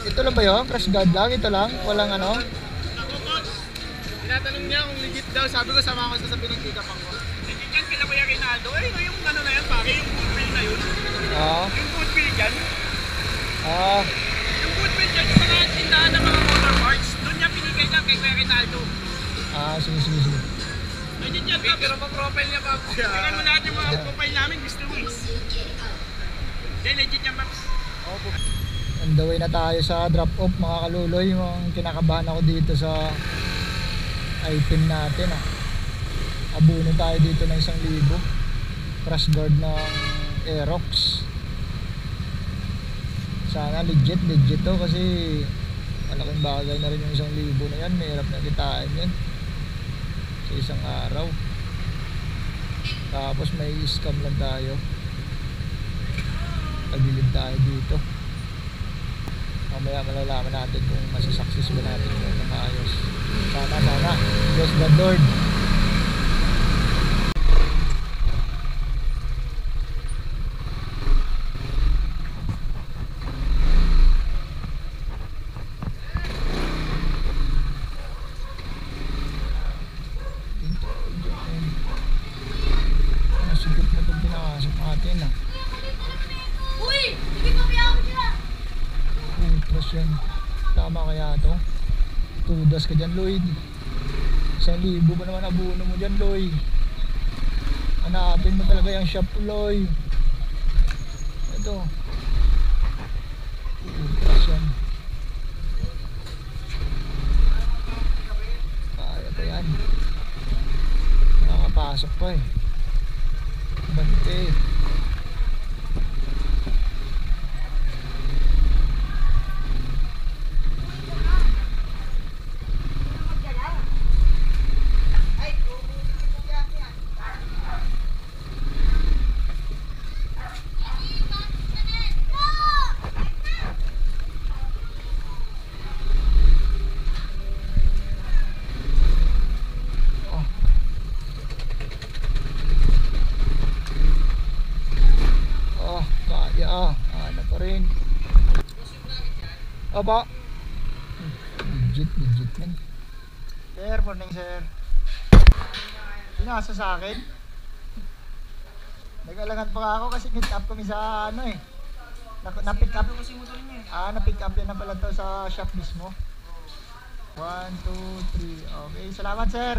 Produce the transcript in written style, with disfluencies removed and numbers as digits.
Ito lang ba yun? Crash guard lang? Ito lang? Walang ano? Ako, boss. Tinatanong niya kung legit daw. Sabi ko, sama ko sa pinagkikapang ko. Legit yan, kila Kuya Rinaldo. Eh, yung ano na yan, pare, yung footbill na yun. Oo. Yung footbill dyan. Ah. Yung footbill dyan, yung mga tindahan ng mga motor parts. Doon niya pinigay lang kay Kuya Rinaldo. Ah, sige. Legit yan, pero ma-profile niya, Paps. Tingnan mo lahat yung mga profile namin, Mr. Wings. Hindi, legit yan, Paps. On the way na tayo sa drop off mga kaluloy. Yung kinakabahan ako dito sa item natin Abuno tayo dito ng 1,000 crash guard ng Aerox. Sana legit to kasi malaking bagay na rin yung 1,000 na yan. Mahirap na kitain yan sa isang araw. Tapos may scam lang tayo. Tagilid tayo dito. Mamaya malalaman natin kung masasuccess ba natin yun na maayos. Sana bless the Lord. Masigit na itong pinakasok natin Uy! Hindi ko piyaw siya! Ultras yan. Tama kaya to? Tudas ka dyan, Lloyd. 1,000 pa naman abuno mo dyan, Lloyd. Hanapin mo talaga yung shop, Lloyd. Ito. Ultras yan. Kaya pa yan. Nakakapasok pa Bante. Ano pa rin. Opo. Legit man. Sir, morning sir. Pinasa sa akin. Nag-alangan pa ako kasi meet up kami sa ano na-pick up. Na-pick up yan na pala to sa shop mismo. 1, 2, 3. Okay, salamat sir.